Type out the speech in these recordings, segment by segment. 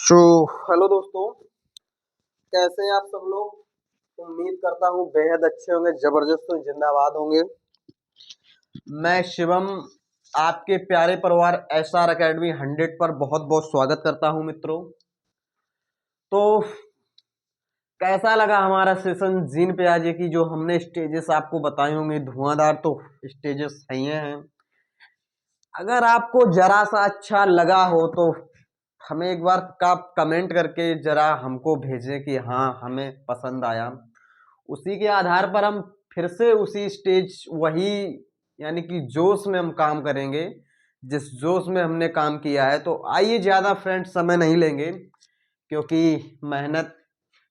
So hello दोस्तों, कैसे हैं आप सब लोग। उम्मीद करता हूँ बेहद अच्छे होंगे, जबरदस्त होंगे, जिंदाबाद होंगे। मैं शिवम आपके प्यारे परिवार SR अकेडमी 100 पर बहुत बहुत स्वागत करता हूं मित्रों। तो कैसा लगा हमारा सेशन जीन पियाजे की, जो हमने स्टेजेस आपको बताए होंगे, धुआंधार तो स्टेजेस है ही हैं। अगर आपको जरा सा अच्छा लगा हो तो हमें एक बार का कमेंट करके जरा हमको भेजें कि हाँ हमें पसंद आया। उसी के आधार पर हम फिर से उसी स्टेज वही यानी कि जोश में हम काम करेंगे जिस जोश में हमने काम किया है। तो आइए, ज़्यादा फ्रेंड्स समय नहीं लेंगे क्योंकि मेहनत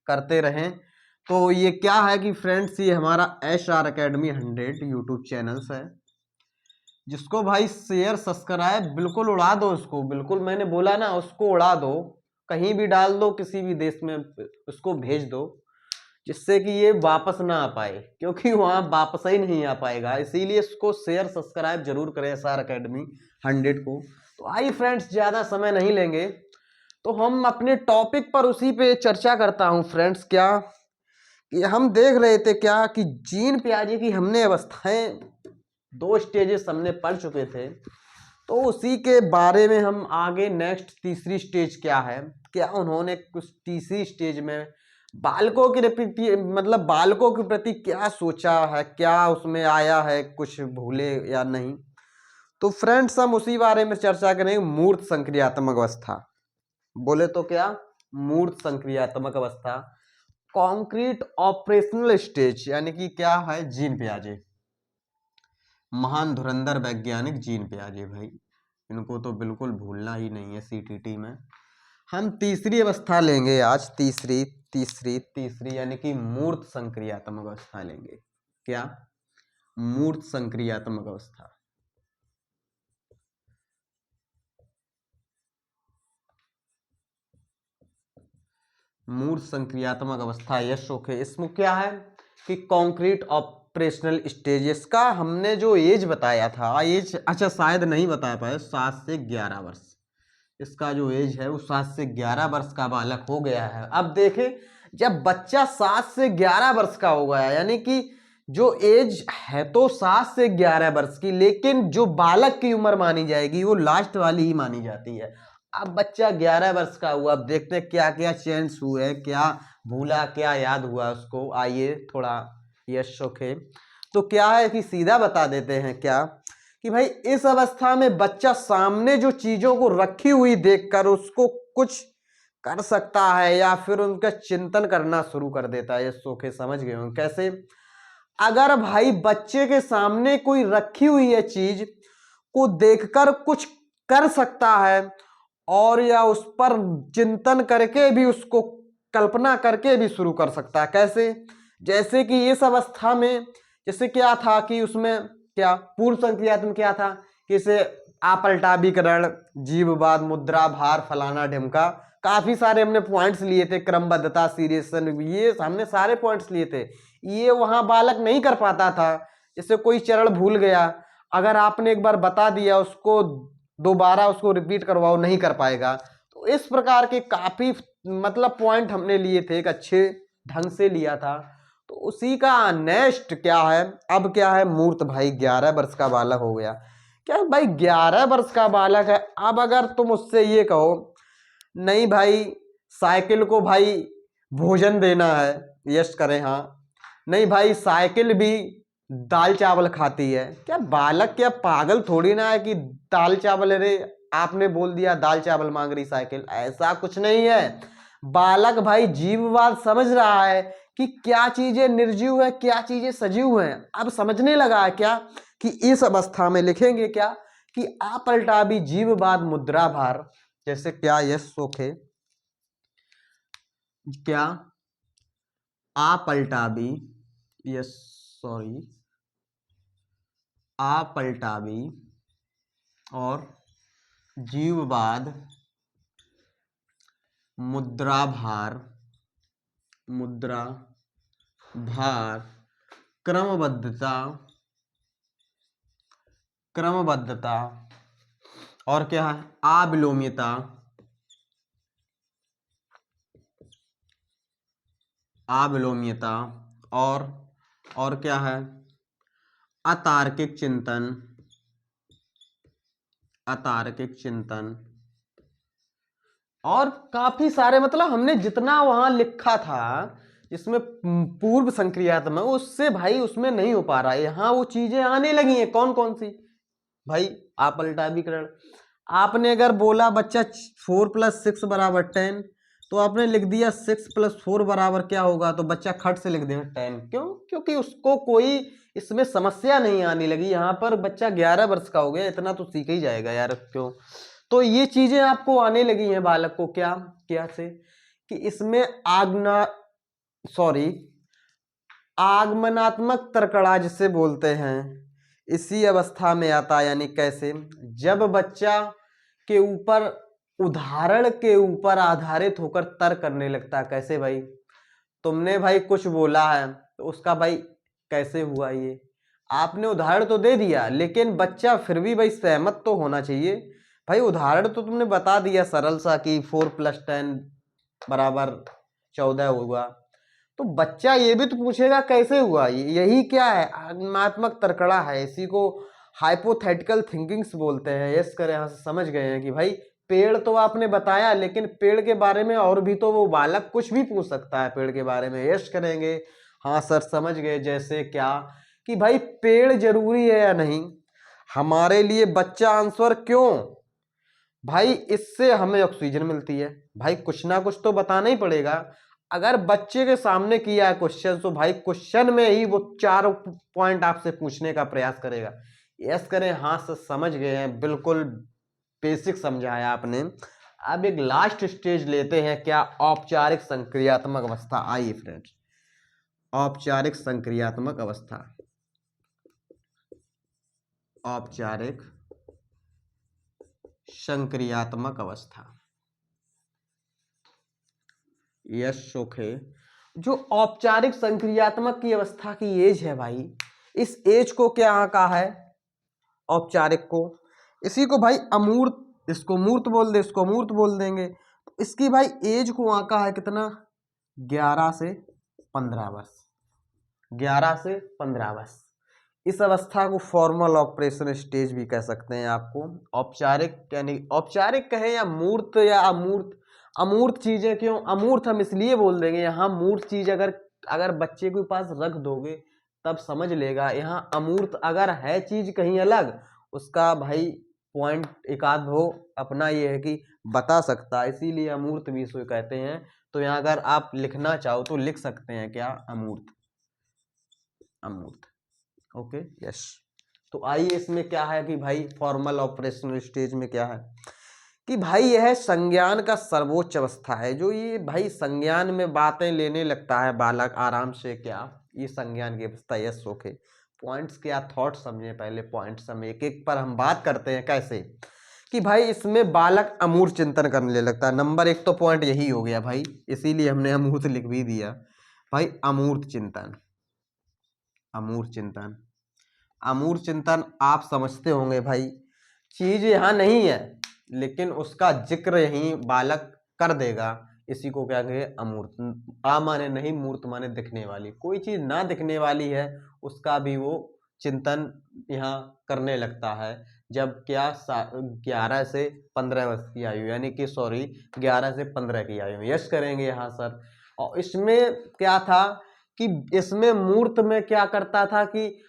करते रहें। तो ये क्या है कि फ्रेंड्स, ये हमारा SR अकेडमी 100 यूट्यूब चैनल्स है, जिसको भाई शेयर सब्सक्राइब बिल्कुल उड़ा दो। उसको बिल्कुल, मैंने बोला ना, उसको उड़ा दो, कहीं भी डाल दो, किसी भी देश में उसको भेज दो, जिससे कि ये वापस ना आ पाए, क्योंकि वहां वापस ही नहीं आ पाएगा। इसीलिए इसको शेयर सब्सक्राइब जरूर करें SR अकेडमी 100 को। तो आइए फ्रेंड्स, ज़्यादा समय नहीं लेंगे, तो हम अपने टॉपिक पर उसी पे चर्चा करता हूँ फ्रेंड्स। क्या कि हम देख रहे थे क्या कि जीन पियाजे की हमने अवस्थाएं 2 स्टेजेस हमने पढ़ चुके थे, तो उसी के बारे में हम आगे नेक्स्ट तीसरी स्टेज क्या है, क्या उन्होंने कुछ तीसरी स्टेज में बालकों के प्रति, मतलब बालकों के प्रति क्या सोचा है, क्या उसमें आया है, कुछ भूले या नहीं। तो फ्रेंड्स, हम उसी बारे में चर्चा करेंगे। मूर्त संक्रियात्मक अवस्था, बोले तो क्या, मूर्त संक्रियात्मक अवस्था, कॉन्क्रीट ऑपरेशनल स्टेज, यानी कि क्या है, जीन पियाजे, महान धुरंधर वैज्ञानिक जीन पियाजे भाई, इनको तो बिल्कुल भूलना ही नहीं है। CTT में हम तीसरी अवस्था लेंगे आज, तीसरी तीसरी तीसरी यानी कि मूर्त संक्रियात्मक अवस्था लेंगे। क्या, मूर्त संक्रियात्मक अवस्था। मूर्त संक्रियात्मक अवस्था, यस ओके। इसमें क्या है कि कंक्रीट ऑपरेशनल स्टेजेस का हमने जो एज बताया था, एज अच्छा शायद नहीं बता पाए, 7 से 11 वर्ष इसका जो एज है वो 7 से 11 वर्ष का बालक हो गया है। अब देखें, जब बच्चा 7 से 11 वर्ष का हो गया, यानी कि जो एज है तो 7 से 11 वर्ष की, लेकिन जो बालक की उम्र मानी जाएगी वो लास्ट वाली ही मानी जाती है। अब बच्चा 11 वर्ष का हुआ, अब देखते हैं क्या क्या चेंज हुए, क्या भूला, क्या याद हुआ उसको। आइए थोड़ा यश ओके। तो क्या है कि सीधा बता देते हैं क्या कि भाई इस अवस्था में बच्चा सामने जो चीजों को रखी हुई देखकर उसको कुछ कर सकता है या फिर उनका चिंतन करना शुरू कर देता है। ये सोखे समझ गए हो कैसे। अगर भाई बच्चे के सामने कोई रखी हुई है चीज को देखकर कुछ कर सकता है, और या उस पर चिंतन करके भी, उसको कल्पना करके भी शुरू कर सकता है। कैसे, जैसे कि इस अवस्था में जैसे क्या था कि उसमें क्या पूर्व संक्रियात्मक क्या था कि इसे आपलटाभिकरण, जीववाद, मुद्रा, भार, फलाना ढिमका, काफी सारे हमने पॉइंट्स लिए थे, क्रमबद्धता, सीरियसन, ये हमने सारे पॉइंट्स लिए थे। ये वहां बालक नहीं कर पाता था, जैसे कोई चरण भूल गया, अगर आपने एक बार बता दिया उसको दोबारा उसको रिपीट करवाओ, नहीं कर पाएगा। तो इस प्रकार के काफी मतलब पॉइंट हमने लिए थे, एक अच्छे ढंग से लिया था। तो उसी का नेक्स्ट क्या है, अब क्या है, मूर्त भाई 11 वर्ष का बालक हो गया। क्या भाई 11 वर्ष का बालक है, अब अगर तुम उससे ये कहो नहीं भाई साइकिल को भाई भोजन देना है, यस करें हाँ, नहीं भाई साइकिल भी दाल चावल खाती है, क्या बालक क्या पागल थोड़ी ना है कि दाल चावल, अरे आपने बोल दिया दाल चावल मांग रही साइकिल, ऐसा कुछ नहीं है। बालक भाई जीववाद समझ रहा है कि क्या चीजें निर्जीव है, क्या चीजें सजीव हैं, अब समझने लगा है। क्या कि इस अवस्था में लिखेंगे क्या कि आपलटा भी जीववाद, मुद्रा, भार, जैसे क्या यस सोखे, क्या आपलटा भी, यस सॉरी, आपलटा भी और जीववाद, मुद्रा भार, मुद्रा भार, क्रमबद्धता, क्रमबद्धता, और क्या है, अविलोम्यता, अविलोम्यता और क्या है, अतार्किक चिंतन, अतार्किक चिंतन, और काफी सारे, मतलब हमने जितना वहां लिखा था जिसमें पूर्व संक्रियात्मक, उससे भाई उसमें नहीं हो पा रहा है। यहाँ वो चीजें आने लगी हैं। कौन कौन सी भाई, आप पलटाभिकरण। आपने अगर बोला बच्चा 4 + 6 = 10, तो आपने लिख दिया 6 + 4 बराबर क्या होगा, तो बच्चा खट से लिख देगा 10। क्यों? क्योंकि उसको कोई इसमें समस्या नहीं आने लगी। यहाँ पर बच्चा 11 वर्ष का हो गया, इतना तो सीख ही जाएगा यार। क्यों? तो ये चीजें आपको आने लगी हैं बालक को। क्या क्या से कि इसमें आगमनात्मक तर्कड़ा जिसे बोलते हैं, इसी अवस्था में आता। यानी कैसे? जब बच्चा के ऊपर उदाहरण के ऊपर आधारित होकर तर्क करने लगता है। कैसे भाई? तुमने भाई कुछ बोला है तो उसका भाई कैसे हुआ ये, आपने उदाहरण तो दे दिया, लेकिन बच्चा फिर भी भाई सहमत तो होना चाहिए। भाई उदाहरण तो तुमने बता दिया सरल सा कि 4 + 10 = 14 होगा, तो बच्चा ये भी तो पूछेगा कैसे हुआ। यही क्या है? आगमनात्मक तर्कड़ा है। इसी को हाइपोथेटिकल थिंकिंग्स बोलते हैं। यस कर यहाँ से समझ गए हैं कि भाई पेड़ तो आपने बताया, लेकिन पेड़ के बारे में और भी तो वो बालक कुछ भी पूछ सकता है पेड़ के बारे में। यस करेंगे, हाँ सर समझ गए। जैसे क्या कि भाई पेड़ जरूरी है या नहीं हमारे लिए? बच्चा आंसर क्यों? भाई इससे हमें ऑक्सीजन मिलती है। भाई कुछ ना कुछ तो बताना ही पड़ेगा। अगर बच्चे के सामने किया है क्वेश्चन, तो भाई क्वेश्चन में ही वो 4 पॉइंट आपसे पूछने का प्रयास करेगा। यस करें, हाँ सर समझ गए हैं, बिल्कुल बेसिक समझाया आपने। अब एक लास्ट स्टेज लेते हैं, क्या? औपचारिक संक्रियात्मक अवस्था। आइए फ्रेंड्स, औपचारिक संक्रियात्मक अवस्था, औपचारिक संक्रियात्मक अवस्था। यस सोखे, जो औपचारिक संक्रियात्मक की अवस्था की एज है भाई, इस एज को क्या कहा है? औपचारिक को। इसी को भाई अमूर्त, इसको मूर्त बोल दे, इसको मूर्त बोल देंगे। तो इसकी भाई एज को आंका है कितना? 11 से 15 वर्ष। 11 से 15 वर्ष। इस अवस्था को फॉर्मल ऑपरेशन स्टेज भी कह सकते हैं आपको। औपचारिक यानी औपचारिक कहें या मूर्त या अमूर्त। अमूर्त चीजें क्यों अमूर्त हम इसलिए बोल देंगे, यहाँ मूर्त चीज अगर अगर बच्चे के पास रख दोगे तब समझ लेगा। यहाँ अमूर्त अगर है चीज कहीं अलग, उसका भाई पॉइंट एक आध हो अपना ये है कि बता सकता है, इसीलिए अमूर्त भी इसको कहते हैं। तो यहाँ अगर आप लिखना चाहो तो लिख सकते हैं क्या? अमूर्त, अमूर्त। Okay yes. तो आइए इसमें क्या है कि भाई फॉर्मल ऑपरेशनल स्टेज में क्या है कि भाई यह संज्ञान का सर्वोच्च अवस्था है। जो ये भाई संज्ञान में बातें लेने लगता है बालक आराम से। क्या? ये संज्ञान की अवस्था। Yes okay. पॉइंट्स क्या थॉट समझे पहले, पॉइंट्स हम एक एक पर हम बात करते हैं। कैसे कि भाई इसमें बालक अमूर्त चिंतन करने लगता है। नंबर 1 तो पॉइंट यही हो गया भाई, इसीलिए हमने अमूर्त लिख भी दिया। भाई अमूर्त चिंतन, अमूर्त चिंतन, अमूर्त चिंतन आप समझते होंगे भाई, चीज यहाँ नहीं है लेकिन उसका जिक्र यही बालक कर देगा। इसी को क्या कहेंगे? अमूर्त। आ माने नहीं, मूर्त माने दिखने वाली। कोई चीज ना दिखने वाली है उसका भी वो चिंतन यहाँ करने लगता है। जब क्या 11 से 15 वर्ष की आयु, यानी कि सॉरी 11 से 15 की आयु में। यस करेंगे यहाँ सर। और इसमें क्या था कि इसमें मूर्त में क्या करता था कि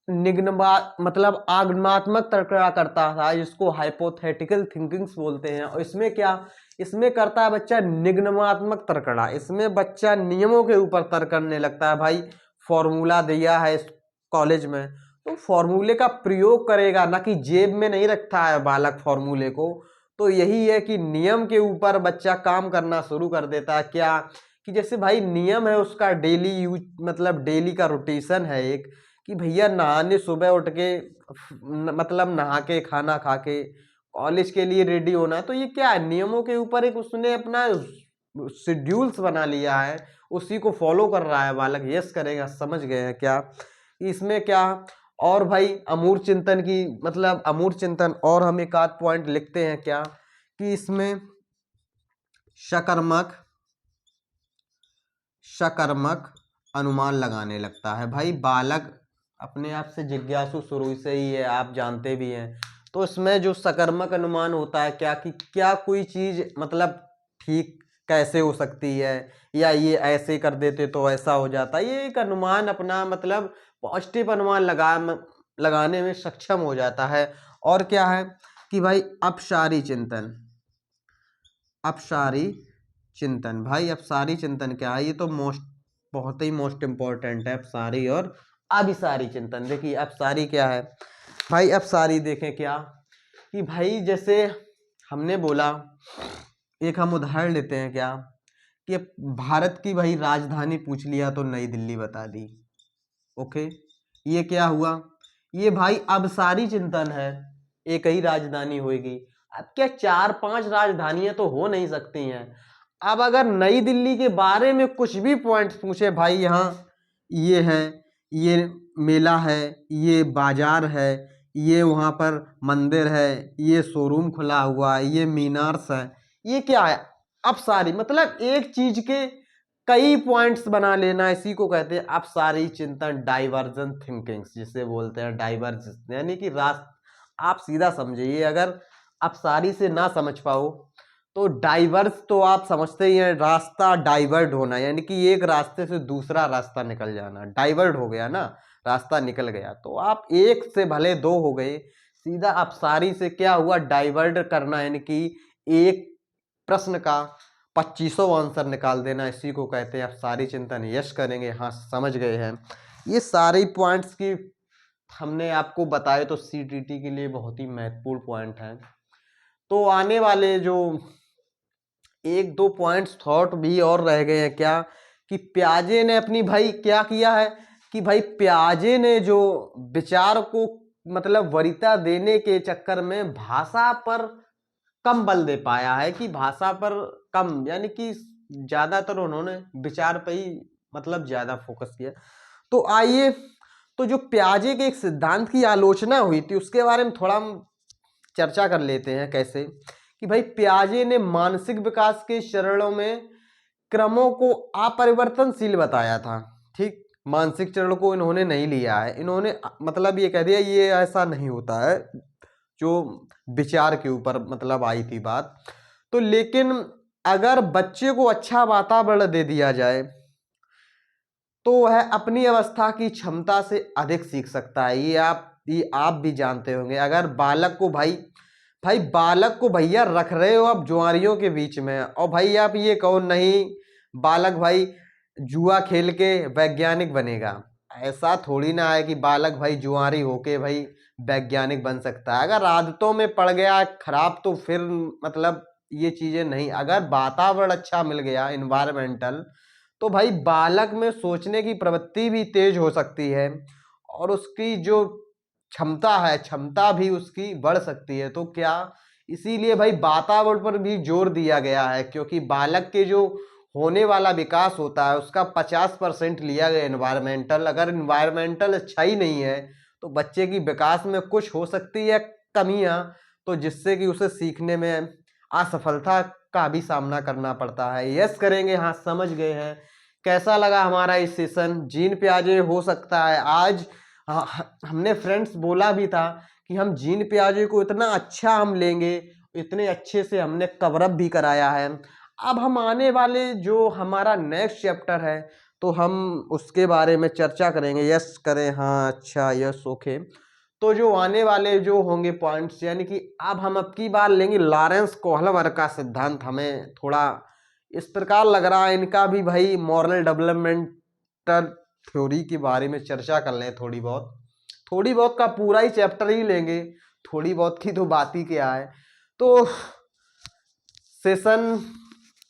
निग्नबा मतलब आगमनात्मक तर्कड़ा करता था, जिसको हाइपोथेटिकल थिंकिंग्स बोलते हैं। और इसमें क्या, इसमें करता है बच्चा निग्ननात्मक तर्कड़ा। इसमें बच्चा नियमों के ऊपर तर्क करने लगता है। भाई फॉर्मूला दिया है इस कॉलेज में तो फॉर्मूले का प्रयोग करेगा, ना कि जेब में नहीं रखता है बालक फॉर्मूले को। तो यही है कि नियम के ऊपर बच्चा काम करना शुरू कर देता है। क्या कि जैसे भाई नियम है उसका डेली यूज, मतलब डेली का रोटेशन है एक, कि भैया नहाने सुबह उठ के मतलब नहा के खाना खा के कॉलेज के लिए रेडी होना है। तो ये क्या है? नियमों के ऊपर एक उसने अपना शेड्यूल्स बना लिया है, उसी को फॉलो कर रहा है बालक। यस करेगा, समझ गए हैं क्या? इसमें क्या और भाई अमूर्त चिंतन की, मतलब अमूर्त चिंतन और हम एक आध पॉइंट लिखते हैं क्या कि इसमें सकर्मक, सकर्मक अनुमान लगाने लगता है। भाई बालक अपने आप से जिज्ञासु शुरू से ही है, आप जानते भी हैं। तो इसमें जो सकर्मक अनुमान होता है क्या कि क्या कोई चीज़ मतलब ठीक कैसे हो सकती है, या ये ऐसे कर देते तो ऐसा हो जाता है। ये एक अनुमान अपना मतलब पॉजिटिव अनुमान लगाने में सक्षम हो जाता है। और क्या है कि भाई अपसारी चिंतन। अपसारी चिंतन, भाई अपसारी चिंतन क्या है, ये तो बहुत ही मोस्ट इम्पोर्टेंट है। अपसारी और अभिसारी चिंतन। देखिए अपसारी क्या है भाई, अपसारी देखें क्या कि भाई जैसे हमने बोला, एक हम उदाहरण लेते हैं क्या कि भारत की भाई राजधानी पूछ लिया तो नई दिल्ली बता दी। ओके, ये क्या हुआ, ये भाई अभिसारी चिंतन है। एक ही राजधानी होगी। अब क्या 4-5 राजधानियां तो हो नहीं सकती हैं। अब अगर नई दिल्ली के बारे में कुछ भी पॉइंट्स पूछे, भाई यहाँ ये है, ये मेला है, ये बाजार है, ये वहाँ पर मंदिर है, ये शोरूम खुला हुआ है, ये मीनार्स है, ये क्या है अपसारी। मतलब एक चीज के कई पॉइंट्स बना लेना, इसी को कहते हैं अपसारी चिंतन, डाइवर्जन थिंकिंग जिसे बोलते हैं। डाइवर्जन यानी कि आप सीधा समझिए, अगर अपसारी से ना समझ पाओ तो डाइवर्स तो आप समझते ही हैं, रास्ता डाइवर्ट होना, यानी कि एक रास्ते से दूसरा रास्ता निकल जाना। डाइवर्ट हो गया ना, रास्ता निकल गया। तो आप एक से भले दो हो गए, सीधा अपसारी से क्या हुआ, डाइवर्ट करना, यानी कि एक प्रश्न का 2500 आंसर निकाल देना, इसी को कहते हैं अपसारी चिंतन। यश करेंगे, हाँ समझ गए हैं। ये सारे पॉइंट्स की हमने आपको बताए तो सीटीटी के लिए बहुत ही महत्वपूर्ण पॉइंट हैं। तो आने वाले जो 1-2 पॉइंट्स थॉट भी और रह गए हैं क्या कि प्याजे ने अपनी भाई क्या किया है कि भाई प्याजे ने जो विचार को मतलब वरीयता देने के चक्कर में भाषा पर कम बल दे पाया है, कि भाषा पर कम, यानी कि ज्यादातर उन्होंने विचार पर ही मतलब ज्यादा फोकस किया। तो आइए, तो जो प्याजे के एक सिद्धांत की आलोचना हुई थी उसके बारे में थोड़ा हम चर्चा कर लेते हैं। कैसे कि भाई प्याजे ने मानसिक विकास के चरणों में क्रमों को अपरिवर्तनशील बताया था। ठीक, मानसिक चरण को इन्होंने नहीं लिया है, इन्होंने मतलब ये कह दिया ये ऐसा नहीं होता है, जो विचार के ऊपर मतलब आई थी बात। तो लेकिन अगर बच्चे को अच्छा वातावरण दे दिया जाए तो वह अपनी अवस्था की क्षमता से अधिक सीख सकता है। ये आप भी जानते होंगे। अगर बालक को भाई बालक को भैया रख रहे हो आप जुआरियों के बीच में, और भाई आप ये कहो नहीं बालक भाई जुआ खेल के वैज्ञानिक बनेगा, ऐसा थोड़ी ना है कि बालक भाई जुआरी होके भाई वैज्ञानिक बन सकता है। अगर आदतों में पड़ गया खराब तो फिर मतलब ये चीजें नहीं। अगर वातावरण अच्छा मिल गया इन्वायरमेंटल, तो भाई बालक में सोचने की प्रवृत्ति भी तेज हो सकती है, और उसकी जो क्षमता है क्षमता भी उसकी बढ़ सकती है। तो क्या इसीलिए भाई वातावरण पर भी जोर दिया गया है, क्योंकि बालक के जो होने वाला विकास होता है उसका 50% लिया गया एनवायरमेंटल। अगर एनवायरमेंटल अच्छा ही नहीं है तो बच्चे की विकास में कुछ हो सकती है कमियां, तो जिससे कि उसे सीखने में असफलता का भी सामना करना पड़ता है। यस करेंगे, हाँ समझ गए हैं। कैसा लगा हमारा इस सेशन? जीन प्याजे हो सकता है आज हमने फ्रेंड्स बोला भी था कि हम जीन प्याजे को इतना अच्छा हम लेंगे, इतने अच्छे से हमने कवरअप भी कराया है। अब हम आने वाले जो हमारा नेक्स्ट चैप्टर है तो हम उसके बारे में चर्चा करेंगे। यस करें, हाँ अच्छा यस ओके। तो जो आने वाले जो होंगे पॉइंट्स, यानी कि अब हम अब की बार लेंगे लॉरेंस कोहलर का सिद्धांत। हमें थोड़ा इस प्रकार लग रहा है इनका भी भाई मॉरल डेवलपमेंटल थ्योरी के बारे में चर्चा कर लें। थोड़ी बहुत का पूरा ही चैप्टर ही लेंगे, थोड़ी बहुत की तो बात ही क्या है। तो सेशन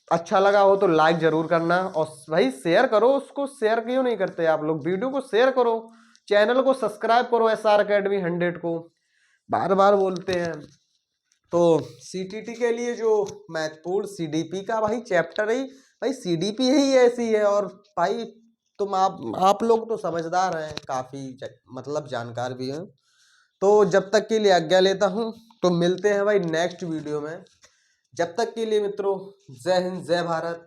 अच्छा लगा हो तो लाइक जरूर करना, और भाई शेयर करो उसको। शेयर क्यों नहीं करते आप लोग? वीडियो को शेयर करो, चैनल को सब्सक्राइब करो SR Academy 100 को, बार बार बोलते हैं। तो सीटीटी के लिए जो महत्वपूर्ण सीडीपी का भाई चैप्टर है, भाई सीडीपी ही ऐसी है। और भाई तुम आप लोग तो समझदार हैं, काफ़ी मतलब जानकार भी हैं। तो जब तक के लिए आज्ञा लेता हूँ, तो मिलते हैं भाई नेक्स्ट वीडियो में। जब तक के लिए मित्रों, जय हिंद जय भारत।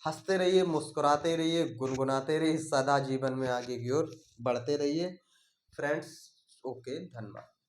हंसते रहिए, मुस्कुराते रहिए, गुनगुनाते रहिए, सदा जीवन में आगे की ओर बढ़ते रहिए फ्रेंड्स। ओके, धन्यवाद।